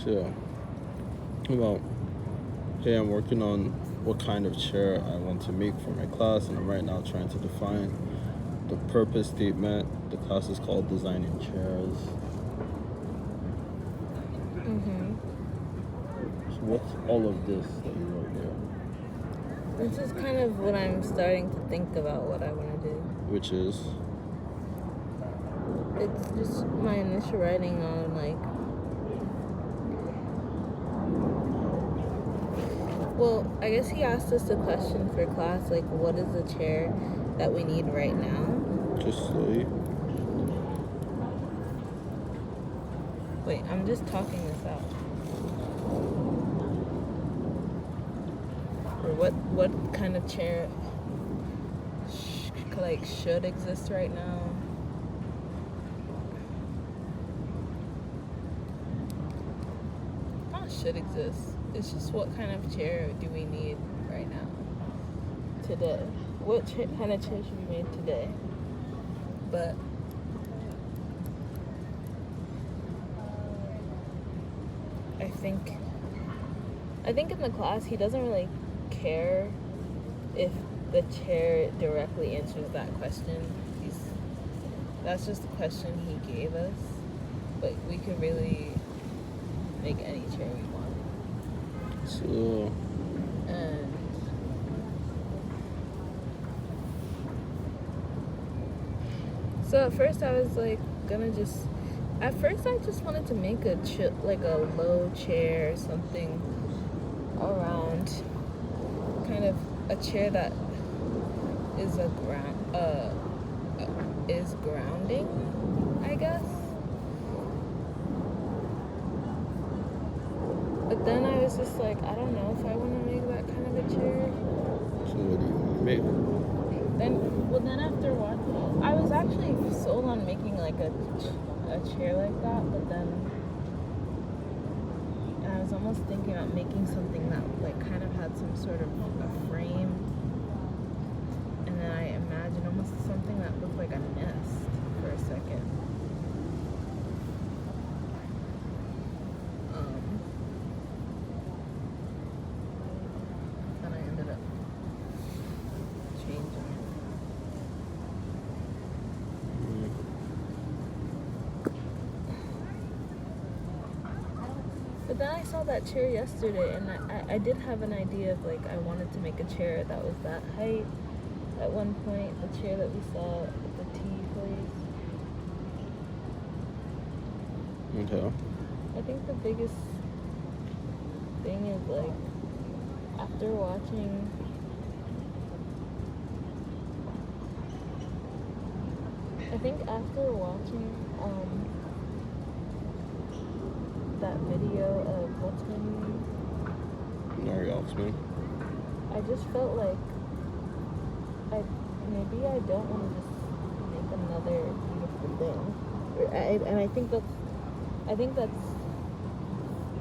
Yeah. Well, hey, I'm working on what kind of chair I want to make for my class, and I'm right now trying to define the purpose statement. The class is called Designing Chairs. Mm-hmm. So what's all of this that you wrote there? This is kind of what I'm starting to think about what I want to do. Which is? It's just my initial writing on, like, well, I guess he asked us a question for class, like, what is the chair that we need right now? Just slowly. Wait, I'm just talking this out. Or what kind of chair should exist right now? Not should exist. It's just what kind of chair do we need right now? Today. What kind of chair should be made today? But I think in the class he doesn't really care if the chair directly answers that question. That's just the question he gave us. But we can really make any chair we want. So at first I was like at first I just wanted to make a low chair or something around, kind of a chair that is is grounding, I guess. But then I was just like, I don't know if I want to make that kind of a chair. So what do you want to make? Then after watching, I was actually sold on making like a chair like that, but then I was almost thinking about making something that like kind of had some sort of a frame, and then I imagined almost something that looked like a nest for a second. Then I ended up changing it. But then I saw that chair yesterday, and I did have an idea of like I wanted to make a chair that was that height. At one point, the chair that we saw at the tea place. Okay. I think the biggest thing is like after watching that video of what's her name? Mary Oxman. I just felt like maybe I don't want to just make another beautiful thing. And I think that's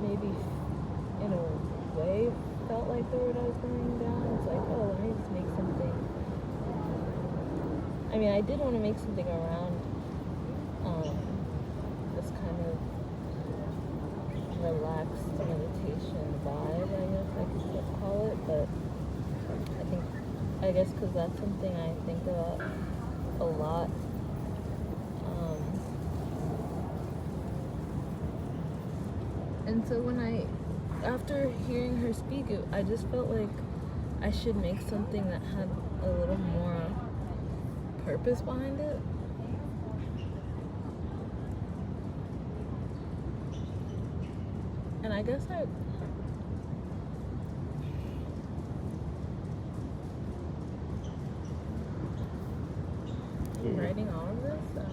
maybe in a way felt like the road I was going down. It's like, oh, let me just make something. I mean, I did want to make something around this kind of relaxed meditation vibe, I guess I could call it, but I guess because that's something I think about a lot. And so after hearing her speak, I just felt like I should make something that had a little more purpose behind it. And I guess writing all of this,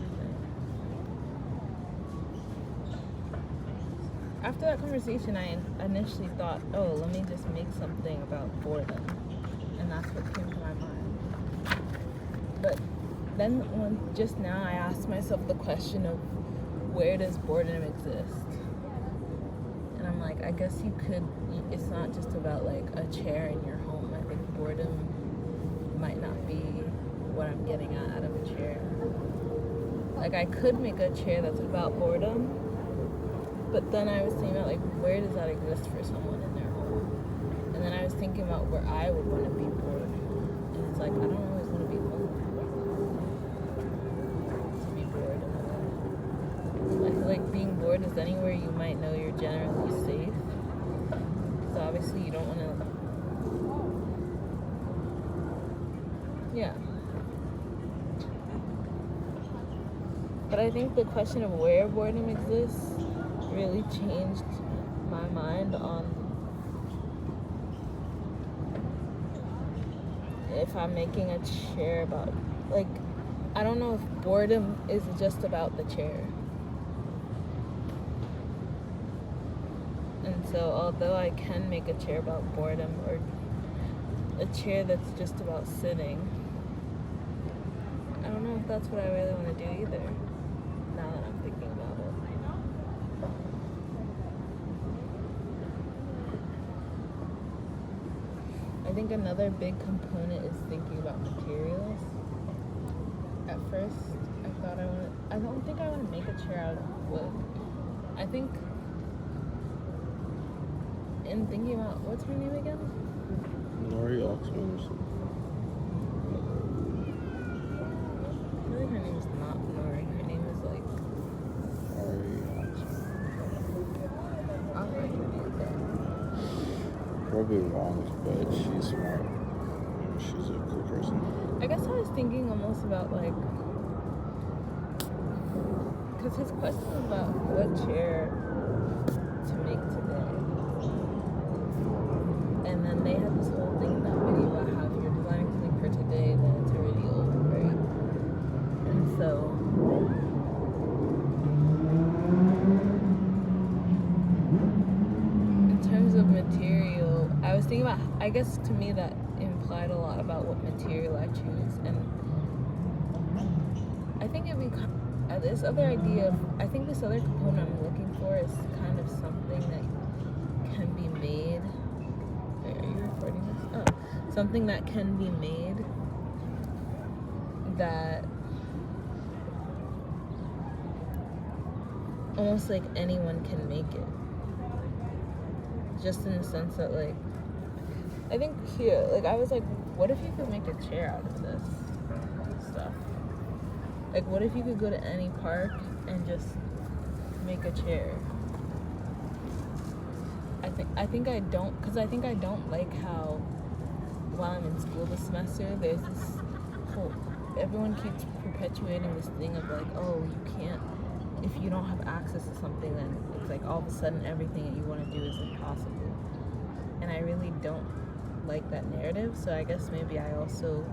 after that conversation, I initially thought, oh, let me just make something about boredom, and that's what came to my mind. But then just now I asked myself the question of where does boredom exist? And I'm like, I guess it's not just about like a chair in your home. I think boredom might not be what I'm getting at out of a chair. Like I could make a chair that's about boredom, But then I was thinking about, like, where does that exist for someone in their home? And then I was thinking about where I would want to be bored. And it's like, I don't always want to be home. To be bored in a way. I feel like being bored is anywhere you might know you're generally safe. So obviously you don't want to... Yeah. But I think the question of where boredom exists really changed my mind on if I'm making a chair about, like, I don't know if boredom is just about the chair. And so although I can make a chair about boredom or a chair that's just about sitting, I don't know if that's what I really want to do either, now that I'm thinking about it. I think another big component is thinking about materials. At first, I don't think I want to make a chair out of wood. I think in thinking about, what's her name again? Nori Oxman or something. I feel like her name is not Nori. Her name is like... Nori Oxman. I'll write her name down. Probably wrong, but she's smart. And she's a cool person. I guess I was thinking almost about, like... Because his question was about what chair to make today. And then they had this whole thing in that video about how if you're designing something for today, then it's already old, right? And so... in terms of material, I was thinking about, I guess to me that implied a lot about what material I choose. And I think it becomes... this other idea, I think this other component I'm looking for is kind of something that can be made. Wait, are you recording this? Oh, something that can be made that almost like anyone can make it. Just in the sense that, like, I think here, like, I was like, what if you could make a chair out of this stuff? Like, what if you could go to any park and just make a chair? I think I don't like how while I'm in school this semester, there's this whole, everyone keeps perpetuating this thing of like, oh, you can't, if you don't have access to something, then it's like all of a sudden everything that you want to do is impossible. And I really don't like that narrative, so I guess maybe I also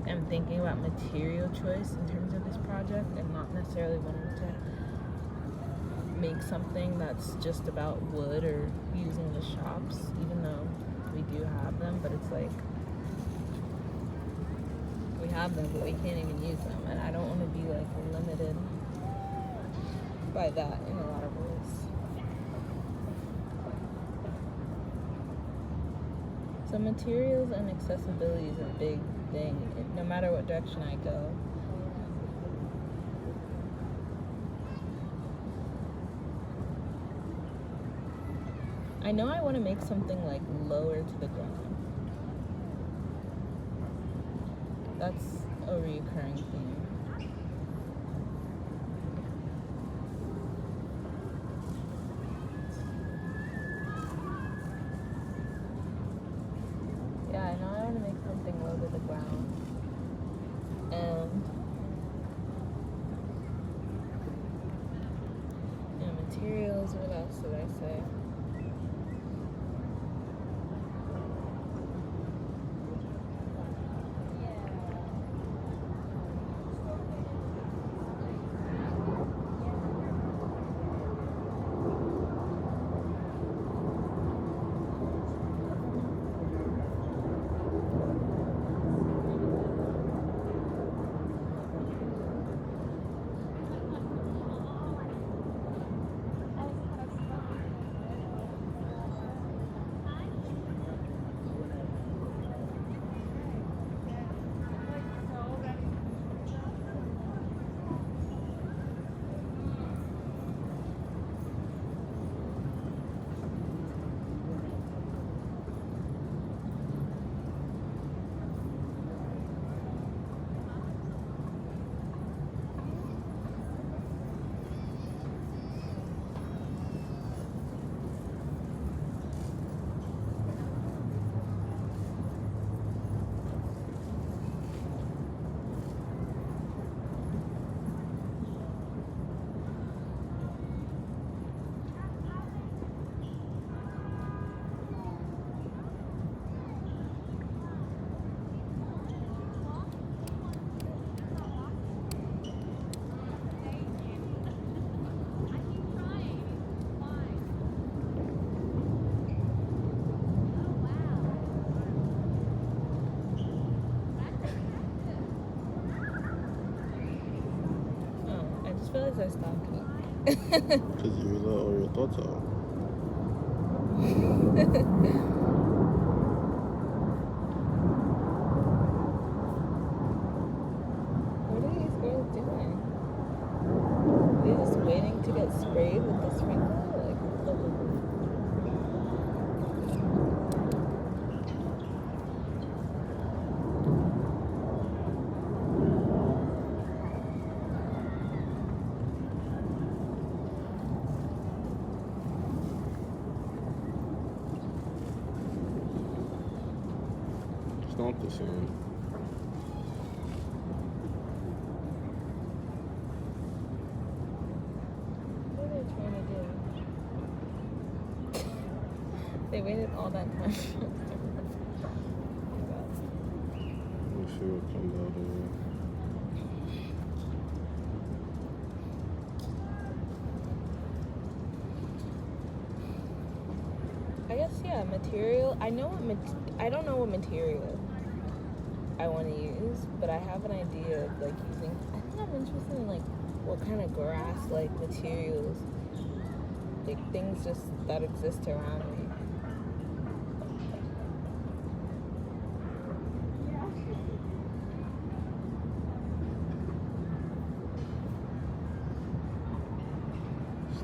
am thinking about material choice in terms of this project and not necessarily wanting to make something that's just about wood or using the shops, even though we do have them, but it's like we have them but we can't even use them, and I don't want to be like limited by that in a lot of ways. So materials and accessibility is a big thing, no matter what direction I go. I know I want to make something like lower to the ground. That's a recurring theme. Yeah, I know I want to make something low to the ground. And materials, what else did I say? was I stalking? Because you let all your thoughts out. What are these girls doing? Are they just waiting to get sprayed with the sprinkler? Like, It's not the same. what are they trying to do? They waited all that time. I'm sure it'll come out of it. I guess, yeah, material. I know what I don't know what material I want to use, but I have an idea of like using. I think I'm interested in like what kind of grass like materials, like things just that exist around me.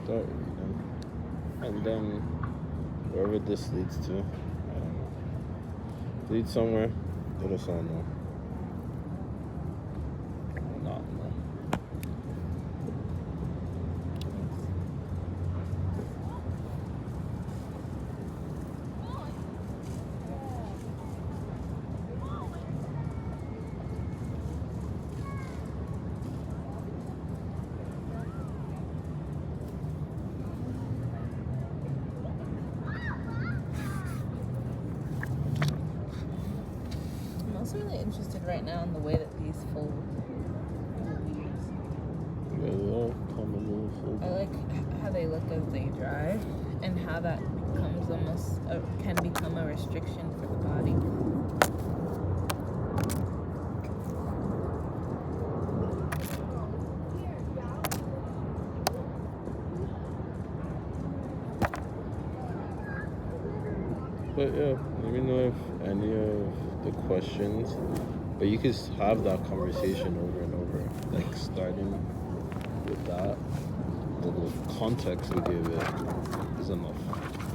Start reading. And then wherever this leads to, I don't know. Lead somewhere, let us all know. Or not know. I'm also really interested right now in the way that these fold. The leaves. Yeah, they all come in little fold. I like how they look as they dry, and how that becomes almost can become a restriction for the body. But yeah, let me know if any of the questions, but you could have that conversation over and over, like starting with that. The context we gave it is enough,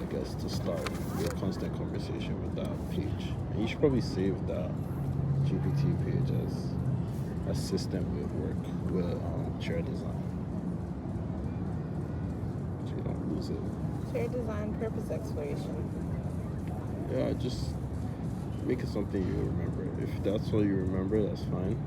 I guess, to start your constant conversation with that page. And you should probably save that GPT page as assistant with work with chair design, so you don't lose it. Chair design, purpose exploration. Yeah, just make it something you remember. If that's all you remember, that's fine.